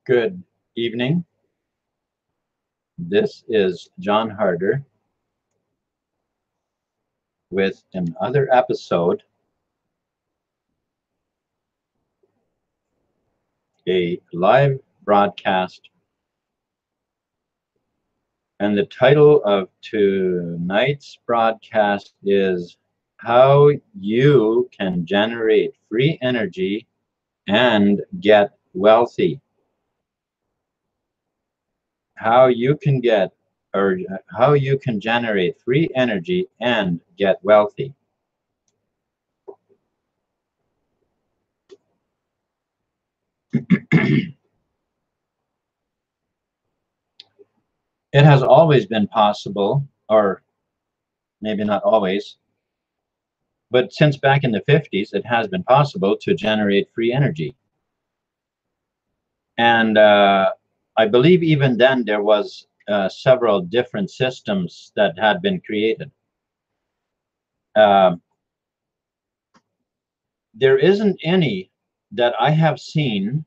Good evening. This is John Harder with another episode, a live broadcast. And the title of tonight's broadcast is How You Can Generate Free Energy and Get Wealthy. How you can generate free energy and get wealthy. It has always been possible, or maybe not always, but since back in the 50s, it has been possible to generate free energy. And I believe even then there was several different systems that had been created. There isn't any that I have seen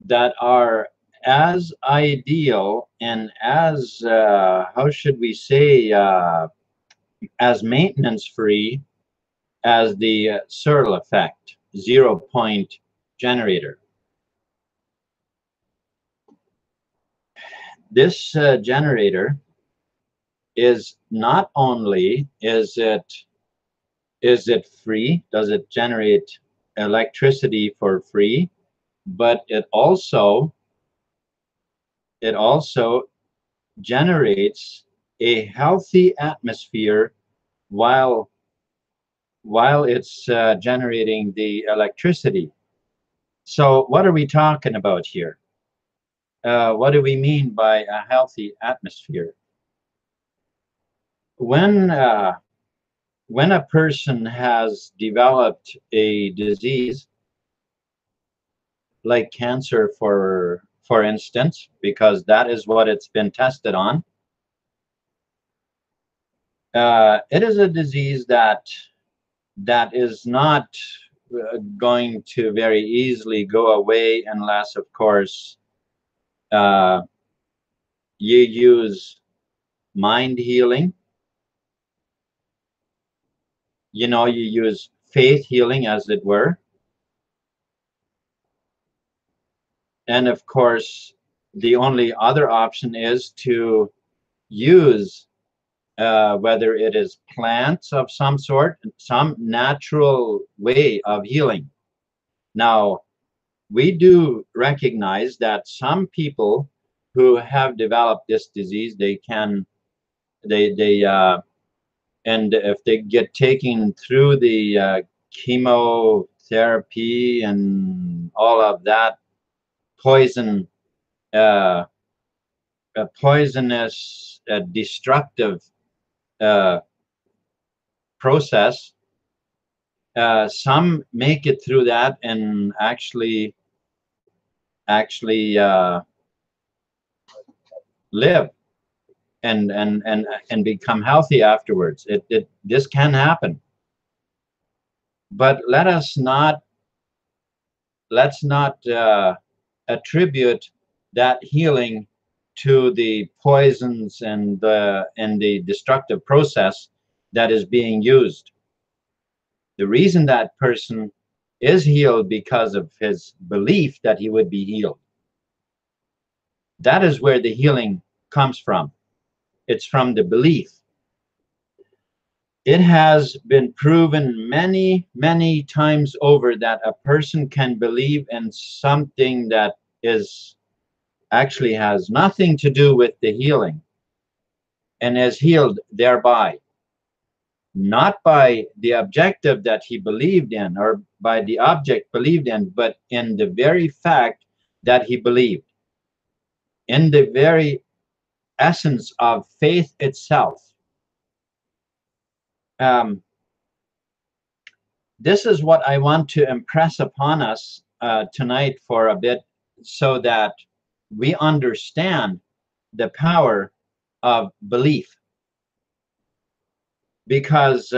that are as ideal and as, how should we say, as maintenance free as the Searle effect 0-point generator. This generator is not only is it free, does it generate electricity for free, but it also generates a healthy atmosphere while it's generating the electricity. So what are we talking about here? What do we mean by a healthy atmosphere? When a person has developed a disease like cancer, for instance, because that is what it's been tested on, it is a disease that is not going to very easily go away unless, of course, you use mind healing. You use faith healing, as it were. And of course, the only other option is to use whether it is plants of some sort, some natural way of healing. Now, we do recognize that some people who have developed this disease, and if they get taken through the chemotherapy and all of that poisonous, destructive process, some make it through that and actually live and become healthy afterwards. This can happen, but let's not attribute that healing to the poisons and the destructive process that is being used. The reason that person is healed because of his belief that he would be healed. That is where the healing comes from. It's from the belief. It has been proven many, many times over that a person can believe in something that actually has nothing to do with the healing and is healed thereby. Not by the objective that he believed in or by the object believed in, but in the very fact that he believed, in the very essence of faith itself. This is what I want to impress upon us tonight for a bit, so that we understand the power of belief. Because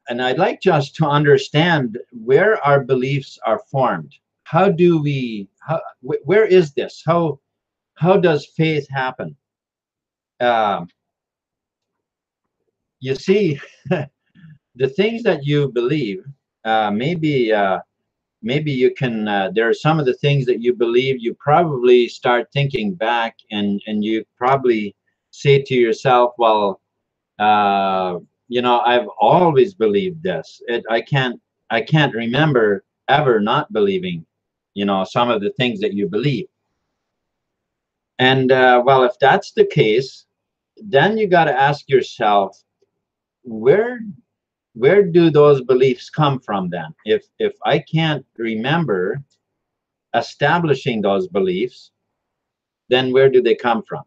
and I'd like just to understand where our beliefs are formed. how do we, where is this? How does faith happen? Um, you see, the things that you believe, maybe you can, there are some of the things that you believe, you probably start thinking back, and you probably say to yourself, well, uh, I've always believed this. I can't remember ever not believing, some of the things that you believe. And well, if that's the case, then you got to ask yourself, where where do those beliefs come from then? If I can't remember establishing those beliefs, then where do they come from?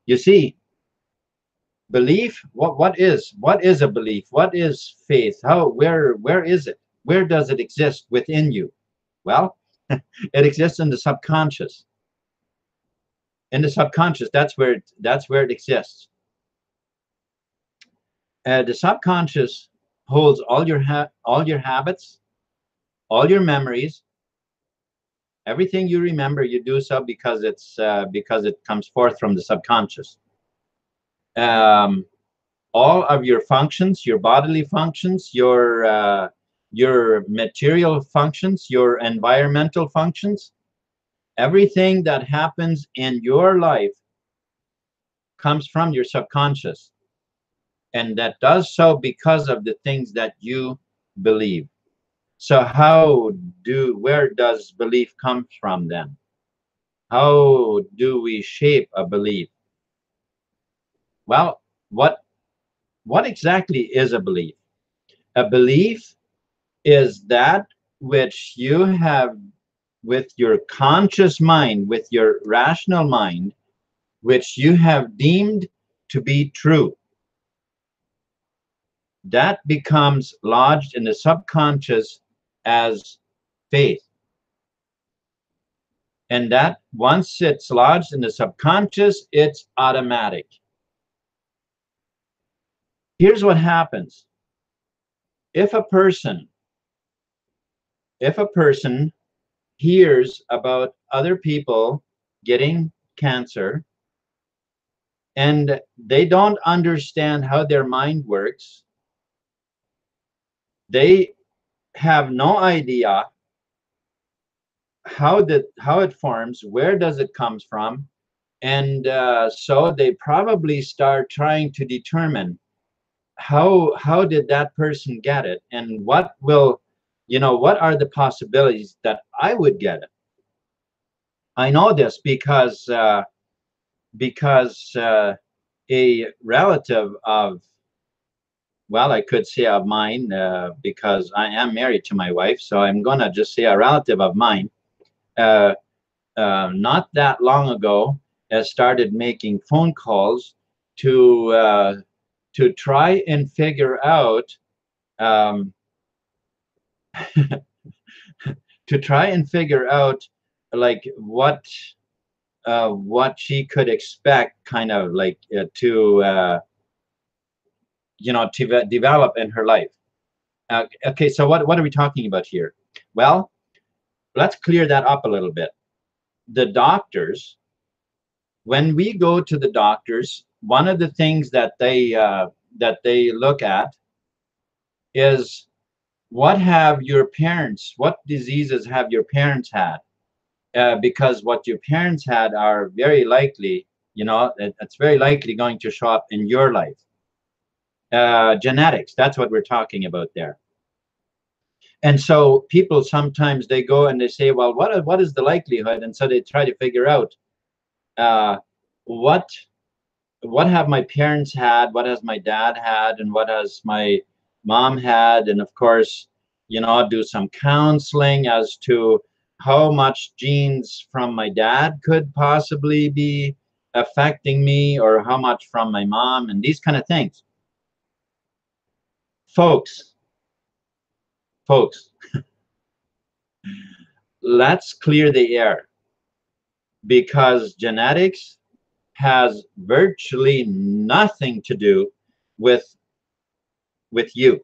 You see, belief, what is a belief? What is faith? Where is it? Where does it exist within you? Well, it exists in the subconscious. In the subconscious, that's where it exists. The subconscious holds all your habits, all your memories. Everything you remember, you do so because it comes forth from the subconscious. Um, all of your functions, your bodily functions, your material functions, your environmental functions, everything that happens in your life comes from your subconscious, and that does so because of the things that you believe. So where does belief come from then? How do we shape a belief? Well, what exactly is a belief? A belief is that which you have with your conscious mind, with your rational mind, which you have deemed to be true. That becomes lodged in the subconscious as faith. And that once it's lodged in the subconscious, it's automatic. Here's what happens. If a person hears about other people getting cancer, and they don't understand how their mind works, they have no idea how it forms, where does it comes from, and so they probably start trying to determine how did that person get it, and what are the possibilities that I would get it. I know this because a relative of, well, I could say of mine, because I am married to my wife, so I'm gonna just say a relative of mine, uh, not that long ago, has started making phone calls to try and figure out, um, to try and figure out, like, what she could expect, kind of like, to develop in her life. Okay, so what are we talking about here? Well, let's clear that up a little bit. The doctors, when we go to the doctors, one of the things that they look at is, what diseases have your parents had? Because what your parents had are very likely, it's very likely going to show up in your life. Genetics, that's what we're talking about there. And so people sometimes, they go and they say, well, what is the likelihood? And so they try to figure out, uh, what have my parents had, what has my dad had, and what has my mom had, and of course, do some counseling as to how much genes from my dad could possibly be affecting me, or how much from my mom, and these kind of things. Folks, let's clear the air, because genetics has virtually nothing to do with you.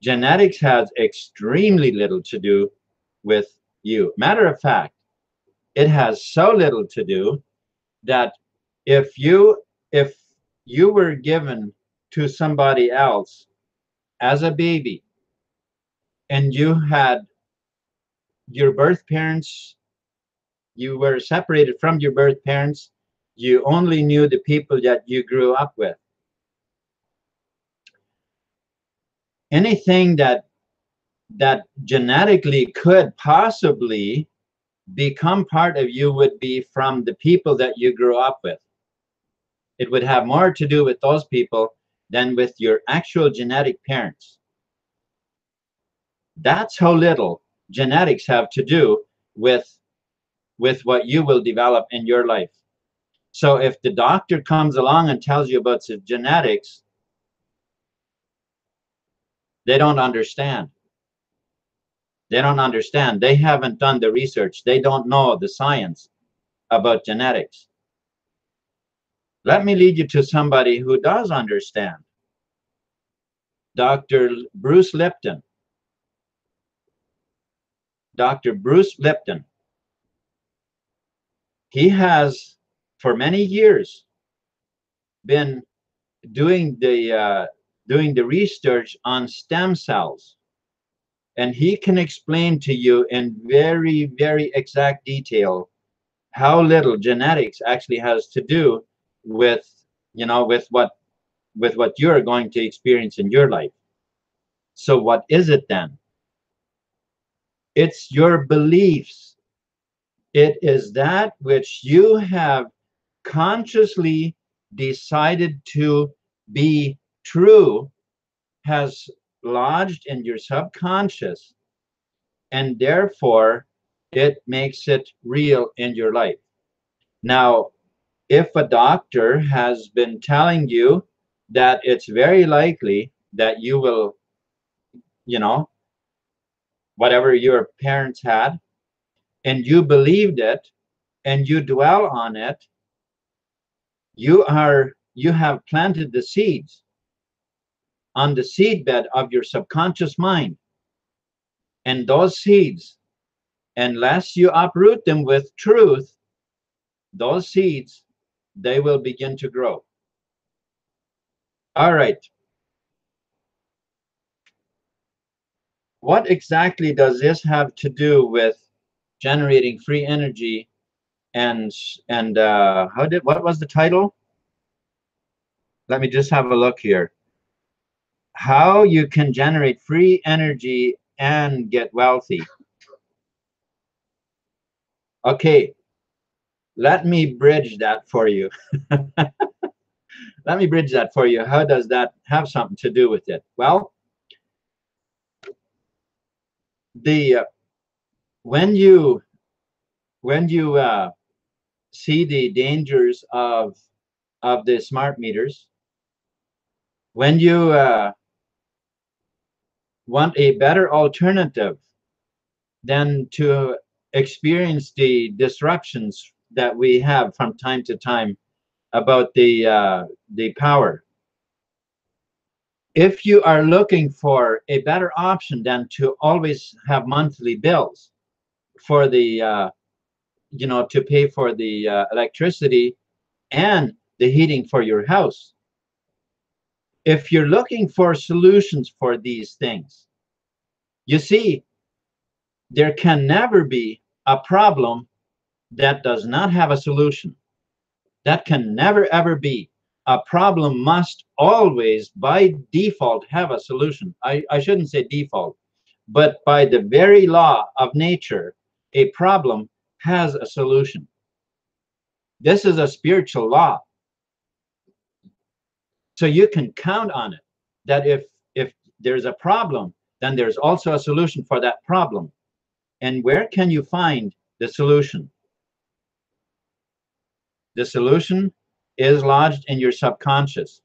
Genetics has extremely little to do with you. Matter of fact, it has so little to do that if you were given to somebody else as a baby and you had your birth parents, you were separated from your birth parents, you only knew the people that you grew up with. Anything that genetically could possibly become part of you would be from the people that you grew up with. It would have more to do with those people than with your actual genetic parents. That's how little genetics have to do with what you will develop in your life. So if the doctor comes along and tells you about the genetics, they don't understand. They don't understand. They haven't done the research. They don't know the science about genetics. Let me lead you to somebody who does understand. Dr. Bruce Lipton. Dr. Bruce Lipton. He has, for many years, been doing the research on stem cells. And he can explain to you in very, very exact detail how little genetics actually has to do with, with what you're going to experience in your life. So what is it then? It's your beliefs. It is that which you have consciously decided to be true, has lodged in your subconscious, and therefore it makes it real in your life. Now, if a doctor has been telling you that it's very likely that you will, whatever your parents had, and you believed it and you dwell on it, you have planted the seeds on the seedbed of your subconscious mind. And those seeds, unless you uproot them with truth, those seeds, they will begin to grow. All right. What exactly does this have to do with generating free energy and what was the title? Let me just have a look here. How you can generate free energy and get wealthy. Okay, let me bridge that for you. Let me bridge that for you. How does that have something to do with it? Well, when you see the dangers of the smart meters, when you want a better alternative than to experience the disruptions that we have from time to time about the power. If you are looking for a better option than to always have monthly bills for the to pay for the electricity and the heating for your house, if you're looking for solutions for these things, you see, there can never be a problem that does not have a solution. That can never, ever be. A problem must always, by default, have a solution. I shouldn't say default, but by the very law of nature, a problem has a solution. This is a spiritual law. So you can count on it, that if there's a problem, then there's also a solution for that problem. And where can you find the solution? The solution is lodged in your subconscious.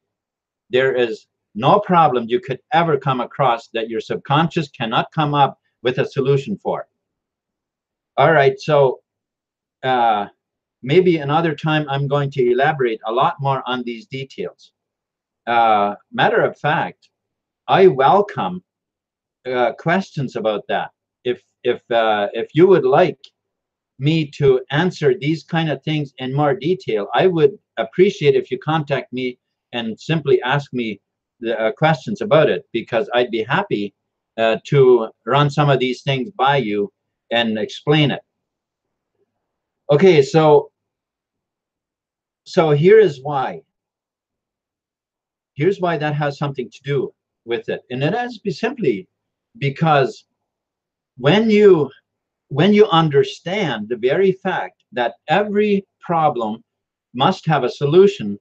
There is no problem you could ever come across that your subconscious cannot come up with a solution for. All right, so maybe another time I'm going to elaborate a lot more on these details. Matter of fact, I welcome questions about that. If if you would like me to answer these kind of things in more detail, I would appreciate if you contact me and simply ask me the questions about it, because I'd be happy to run some of these things by you and explain it. Okay, so here is why. Here's why that has something to do with it, and it has be simply because when you understand the very fact that every problem must have a solution,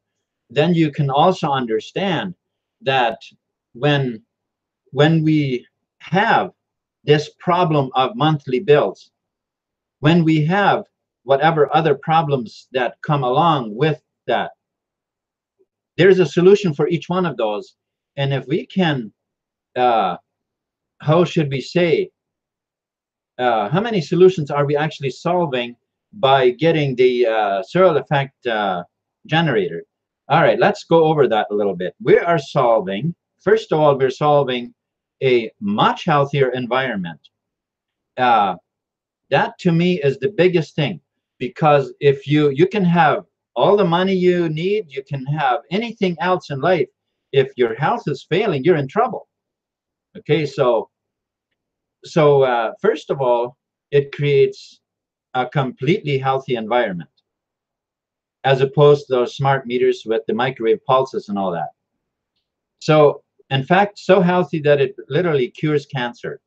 then you can also understand that when we have this problem of monthly bills, when we have whatever other problems that come along with that, there's a solution for each one of those. And if we can, how should we say, how many solutions are we actually solving by getting the Searle effect generator? All right, let's go over that a little bit. We are solving, first of all, we're solving a much healthier environment. That to me is the biggest thing, because if you can have all the money you need, you can have anything else in life. If your health is failing, you're in trouble. Okay, so first of all, it creates a completely healthy environment, as opposed to those smart meters with the microwave pulses and all that. So, in fact, so healthy that it literally cures cancer.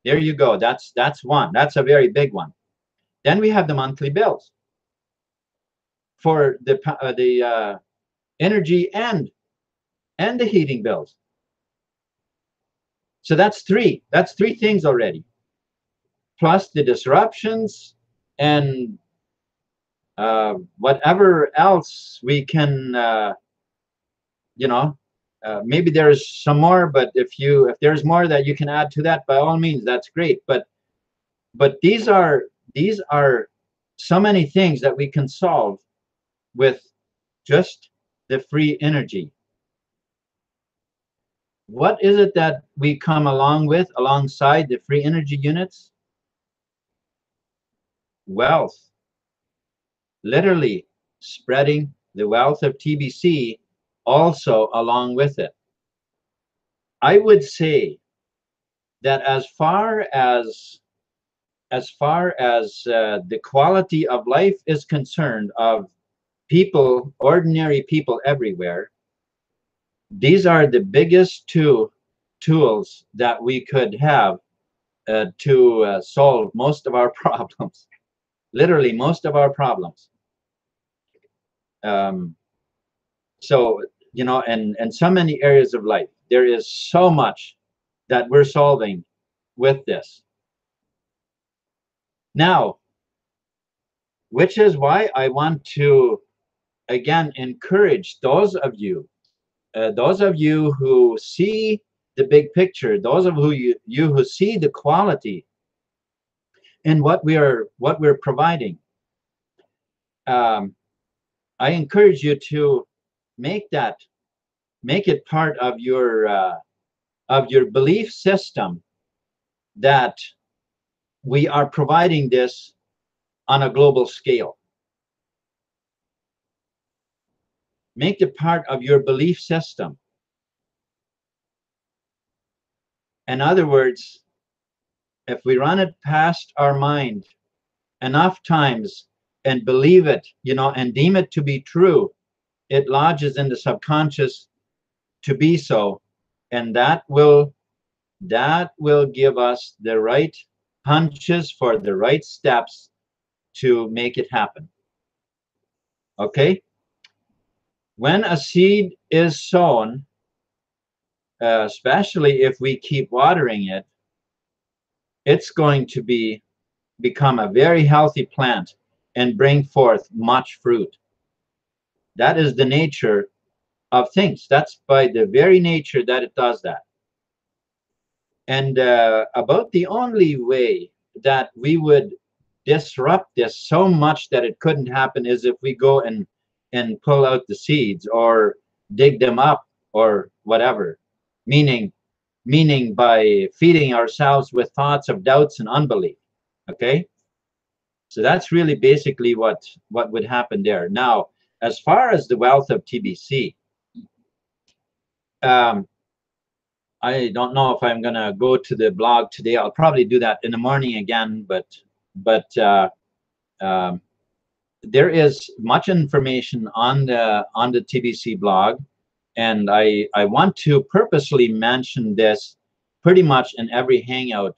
There you go. That's one. That's a very big one. Then we have the monthly bills for the energy and the heating bills. So that's three. That's three things already. Plus the disruptions and whatever else we can, maybe there's some more, but if there's more that you can add to that, by all means, that's great. But these are so many things that we can solve with just the free energy. What is it that we come alongside the free energy units? Wealth. Literally spreading the wealth of TBC also along with it. I would say that as far as the quality of life is concerned of people, ordinary people everywhere, these are the biggest two tools that we could have to solve most of our problems. Literally most of our problems. So, and so many areas of life, there is so much that we're solving with this. Now, which is why I want to, again, encourage those of you who see the big picture, those of you who see the quality in what we're providing. I encourage you to make it part of your belief system that we are providing this on a global scale. Make it part of your belief system. In other words, if we run it past our mind enough times and believe it, and deem it to be true, it lodges in the subconscious to be so, and that will give us the right hunches for the right steps to make it happen. Okay? When a seed is sown, especially if we keep watering it, it's going to become a very healthy plant and bring forth much fruit. That is the nature of things. That's by the very nature that it does that. And about the only way that we would disrupt this so much that it couldn't happen is if we go and pull out the seeds or dig them up or whatever. Meaning meaning by feeding ourselves with thoughts of doubts and unbelief. Okay, so that's really basically what would happen there. Now, as far as the wealth of TBC, I don't know if I'm gonna go to the blog today. I'll probably do that in the morning again, but there is much information on the TBC blog, and I want to purposely mention this pretty much in every hangout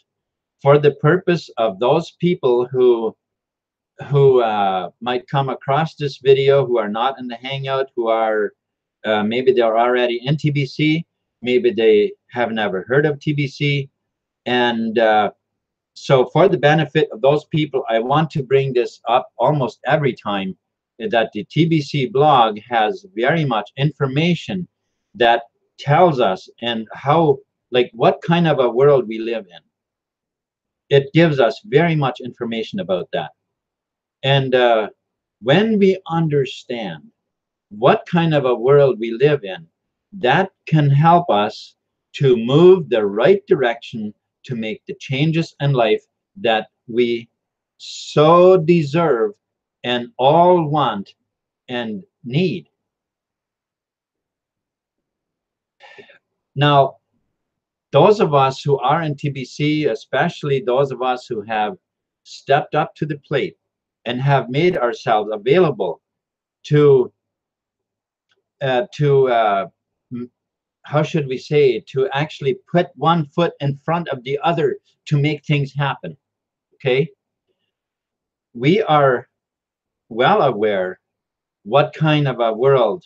for the purpose of those people who might come across this video, who are not in the hangout, who are maybe they're already in TBC, maybe they have never heard of TBC, and so for the benefit of those people, I want to bring this up almost every time, that the TBC blog has very much information that tells us and how, like, what kind of a world we live in. It gives us very much information about that. And when we understand what kind of a world we live in, that can help us to move the right direction to make the changes in life that we so deserve and all want and need. Now, those of us who are in TBC, especially those of us who have stepped up to the plate and have made ourselves available to how should we say, to actually put one foot in front of the other to make things happen. Okay, we are well aware what kind of a world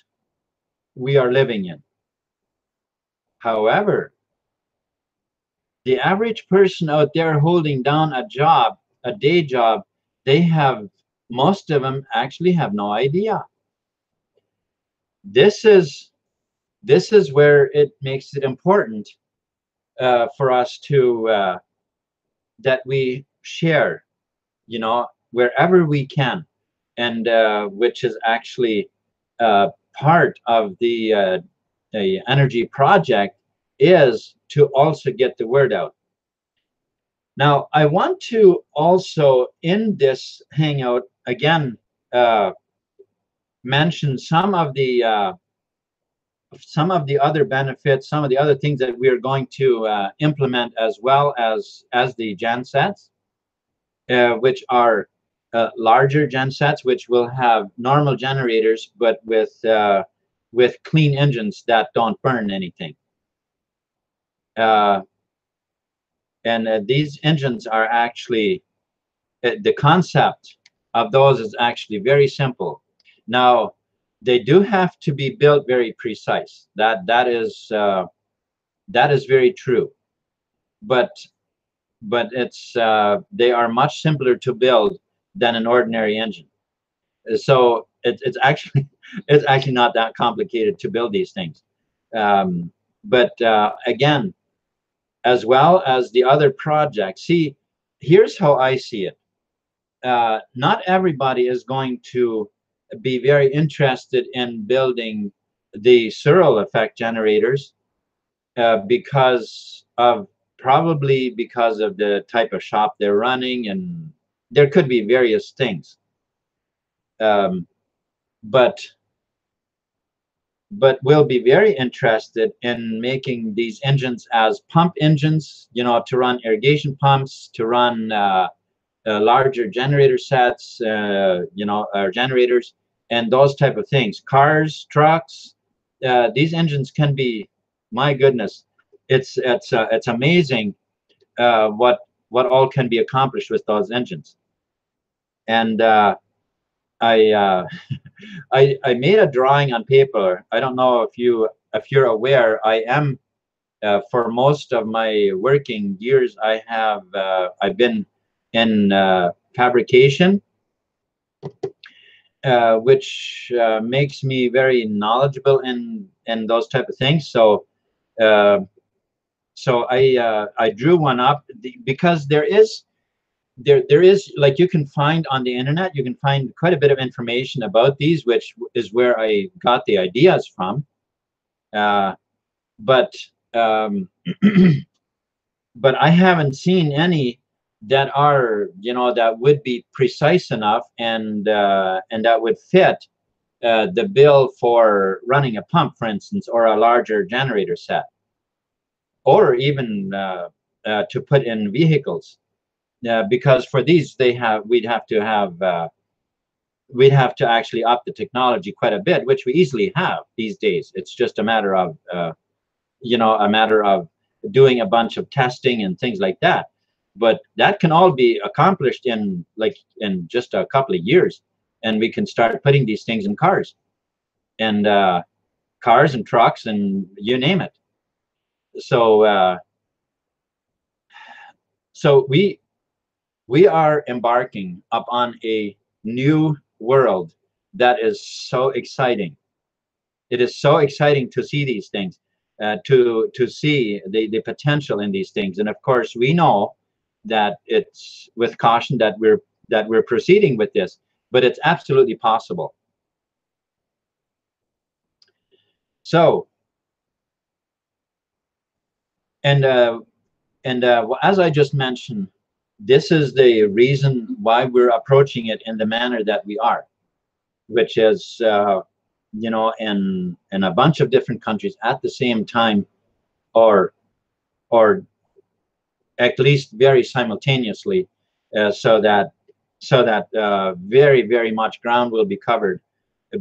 we are living in. However, the average person out there holding down a job, a day job, most of them actually have no idea. This is where it makes it important for us to that we share, you know, wherever we can, and which is actually part of the energy project, is to also get the word out. Now, I want to also, in this hangout, again, mention some of the other benefits, some of the other things that we are going to implement, as well as the gensets, which are larger gensets, which will have normal generators, but with clean engines that don't burn anything. And these engines are actually, the concept of those is actually very simple. Now, they do have to be built very precise. That is very true. But it's they are much simpler to build than an ordinary engine. So it's actually not that complicated to build these things. But again, as well as the other projects, see, here's how I see it. Not everybody is going to be very interested in building the Searle effect generators probably because of the type of shop they're running, and there could be various things. But we'll be very interested in making these engines as pump engines, you know, to run irrigation pumps, to run larger generator sets, you know, generators, and those type of things. Cars, trucks, these engines can be, my goodness, it's amazing what all can be accomplished with those engines. And I made a drawing on paper. I don't know if you're aware. I am for most of my working years, I've been in fabrication, which makes me very knowledgeable in those type of things. So I drew one up because there is, like, you can find on the internet, you can find quite a bit of information about these, which is where I got the ideas from. But but I haven't seen any that are, that would be precise enough and that would fit the bill for running a pump, for instance, or a larger generator set, or even to put in vehicles. Because for these, we'd have to actually up the technology quite a bit, which we easily have these days. It's just a matter of doing a bunch of testing and things like that. But that can all be accomplished in just a couple of years, and we can start putting these things in cars and trucks and you name it. So so we are embarking upon a new world that is so exciting. It is so exciting to see these things, to see the potential in these things. And of course, we know that it's with caution that we're proceeding with this, but it's absolutely possible. So, and as I just mentioned, this is the reason why we're approaching it in the manner that we are, which is in a bunch of different countries at the same time, or at least very simultaneously, so that very, very much ground will be covered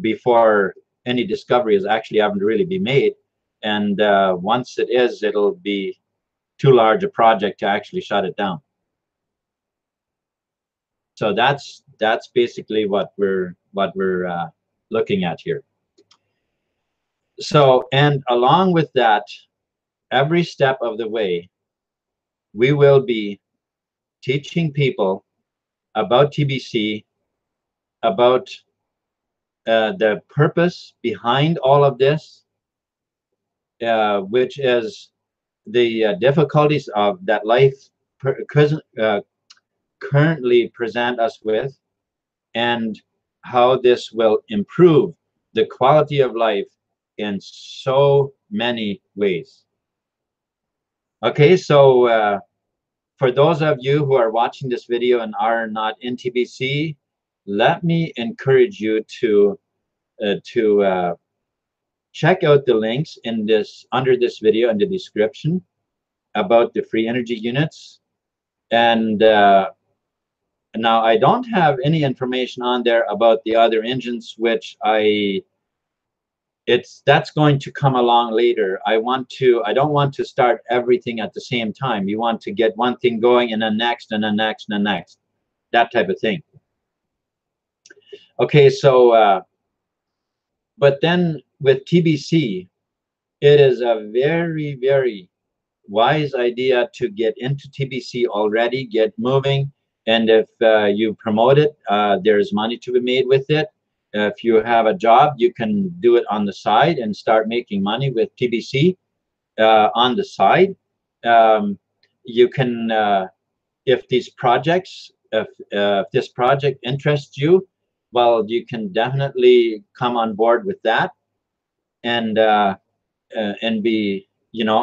before any discovery is actually having to really be made. And once it is, it'll be too large a project to actually shut it down. So that's basically what we're looking at here. So, and along with that, every step of the way, we will be teaching people about TBC, about the purpose behind all of this, which is the difficulties of that life currently present us with, and how this will improve the quality of life in so many ways. Okay, so for those of you who are watching this video and are not in TBC, let me encourage you to check out the links under this video in the description about the free energy units. And now I don't have any information on there about the other engines, which that's going to come along later. I don't want to start everything at the same time. You want to get one thing going and then next and then next and then next, that type of thing. Okay, so but then with TBC, it is a very, very wise idea to get into TBC already, get moving. And if you promote it, there's money to be made with it. If you have a job, you can do it on the side and start making money with TBC on the side. You can, if this project interests you, well, you can definitely come on board with that and be,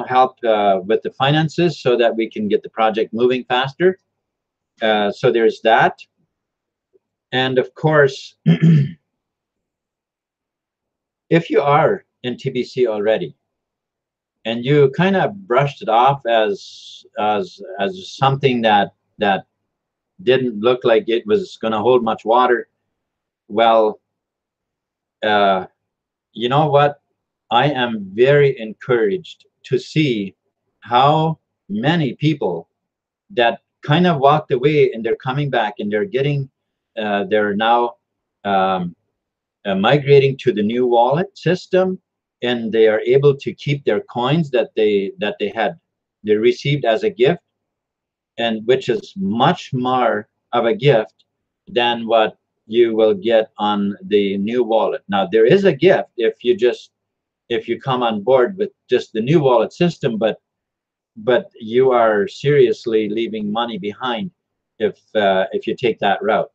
help with the finances so that we can get the project moving faster. So there's that. And of course, if you are in TBC already and you kind of brushed it off as something that didn't look like it was going to hold much water, well, you know what? I am very encouraged to see how many people that kind of walked away and they're coming back and they're now migrating to the new wallet system, and they are able to keep their coins that they received as a gift, and which is much more of a gift than what you will get on the new wallet. Now there is a gift if you come on board with just the new wallet system, but you are seriously leaving money behind if you take that route.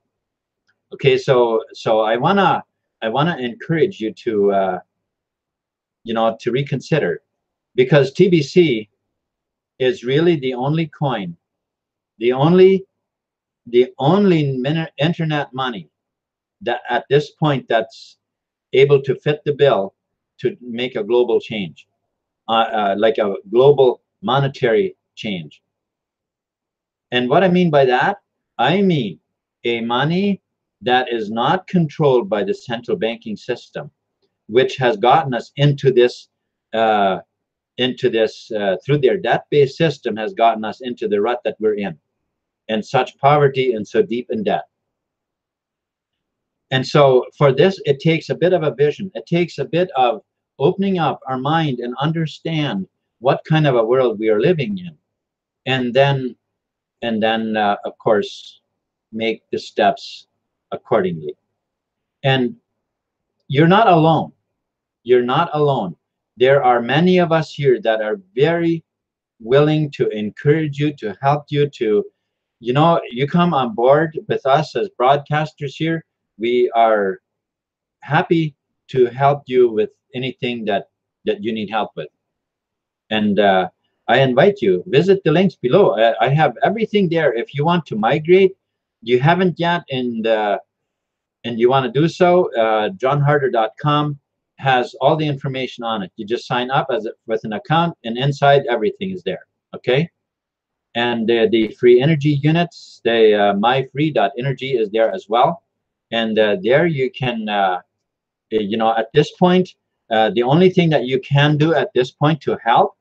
Okay, so I wanna encourage you to to reconsider, because TBC is really the only coin, the only internet money that at this point that's able to fit the bill to make a global change, like a global monetary change. And what I mean by that, I mean a money that is not controlled by the central banking system, which has gotten us uh, into this through their debt-based system, has gotten us into the rut that we're in, and such poverty and so deep in debt. And so for this, it takes a bit of a vision. It takes a bit of opening up our mind and understand what kind of a world we are living in, and then of course make the steps accordingly. And you're not alone. You're not alone. There are many of us here that are very willing to encourage you, to help you, to, you come on board with us as broadcasters here. We are happy to help you with anything that you need help with. And I invite you, visit the links below. I have everything there. If you want to migrate, you haven't yet, and you want to do so, johnharder.com has all the information on it. You just sign up with an account, and inside everything is there. Okay. And the free energy units, the myfree.energy is there as well. And there you can, at this point, the only thing that you can do at this point to help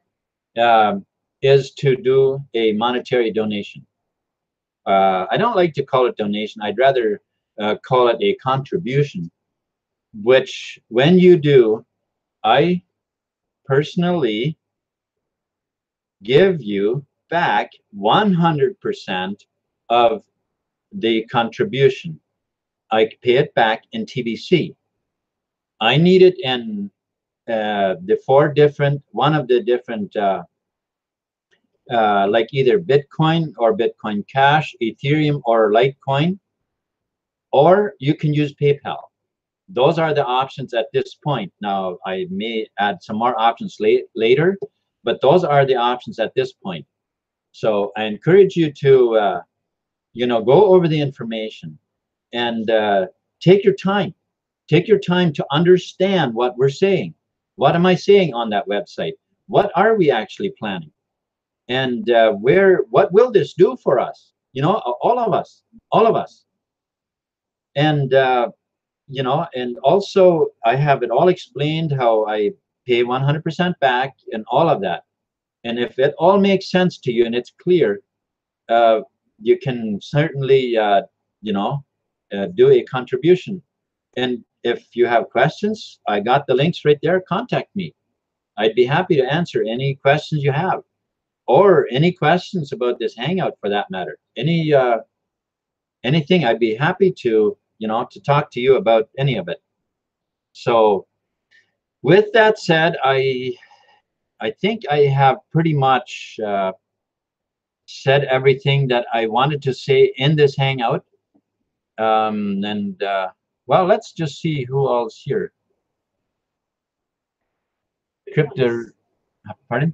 is to do a monetary donation. I don't like to call it donation. I'd rather call it a contribution, which when you do, I personally give you back 100% of the contribution. I pay it back in TBC. I need it in one of the different like either Bitcoin or Bitcoin Cash, Ethereum or Litecoin, or you can use PayPal. Those are the options at this point. Now, I may add some more options later, but those are the options at this point. So I encourage you to, go over the information and take your time. Take your time to understand what we're saying. What am I saying on that website? What are we actually planning? And what will this do for us? All of us. And and also I have it all explained how I pay 100% back and all of that. And if it all makes sense to you and it's clear, you can certainly do a contribution. And if you have questions, I got the links right there. Contact me. I'd be happy to answer any questions you have, or any questions about this hangout for that matter. Anything, I'd be happy to to talk to you about any of it. So with that said, I think I have pretty much said everything that I wanted to say in this hangout. Well, let's just see who else here. Crypto, pardon?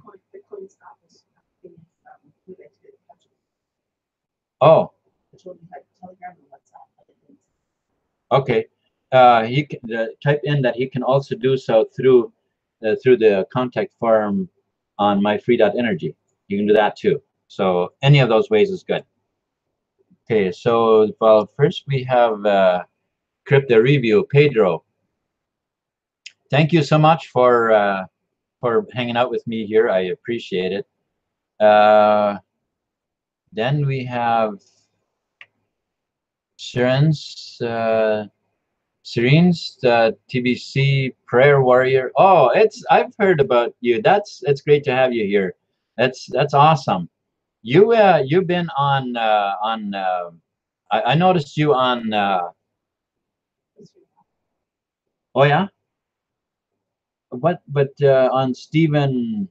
Oh. Okay. He can type in that he can also do so through the contact form on myfree.energy. You can do that too. So any of those ways is good. Okay. So well, first we have crypto review, Pedro. Thank you so much for hanging out with me here. I appreciate it. Then we have Serene's TBC prayer warrior. Oh, I've heard about you. It's great to have you here. That's awesome. You've been on I noticed you on oh yeah, but on Stephen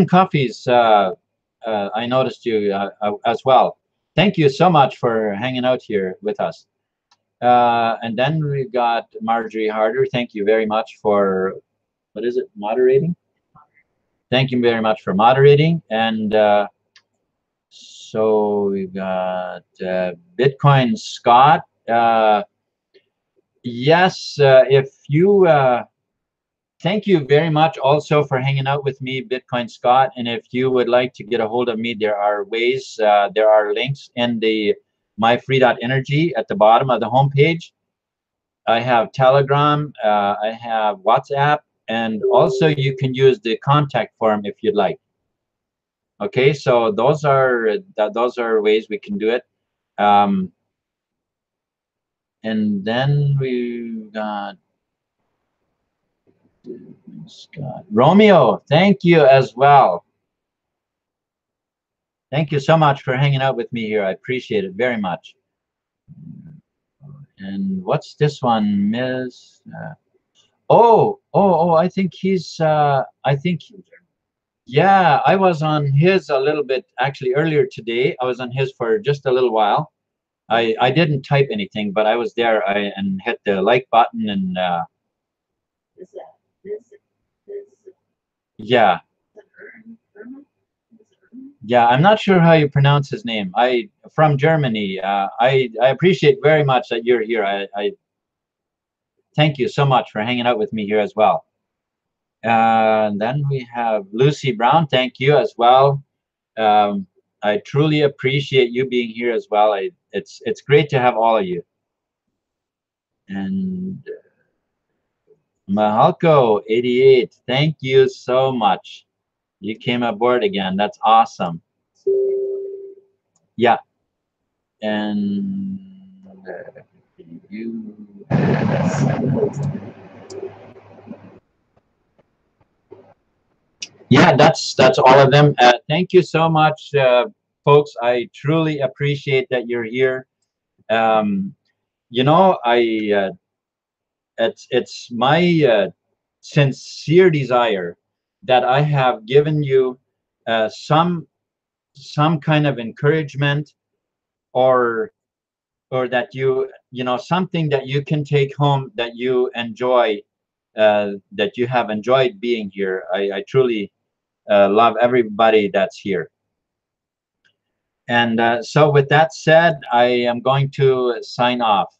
Coffey's I noticed you as well. Thank you so much for hanging out here with us. And then we got Marjorie Harder. Thank you very much for, what is it, moderating? Thank you very much for moderating. And so we got Bitcoin Scott. Yes, if you thank you very much also for hanging out with me, Bitcoin Scott. And if you would like to get a hold of me, there are ways, there are links in the myfree.energy at the bottom of the homepage. I have Telegram, I have WhatsApp, and also you can use the contact form if you'd like. Okay, so those are ways we can do it. And then we got Scott. Romeo, thank you as well. Thank you so much for hanging out with me here. I appreciate it very much. And what's this one, Miss? I think he's, yeah, I was on his a little bit, actually earlier today. I was on his for just a little while. I didn't type anything, but I was there and hit the like button and, yeah. Yeah, I'm not sure how you pronounce his name. From Germany. I appreciate very much that you're here. I thank you so much for hanging out with me here as well. Then we have Lucy Brown. Thank you as well. I truly appreciate you being here as well. It's great to have all of you. And Mahalko 88. Thank you so much. You came aboard again. That's awesome. Yeah. And you. Yeah, that's all of them. Thank you so much, folks. I truly appreciate that you're here. You know, it's my sincere desire that I have given you some kind of encouragement, or that you know, something that you can take home, that you enjoy, that you have enjoyed being here. I truly love everybody that's here. And so with that said, I am going to sign off.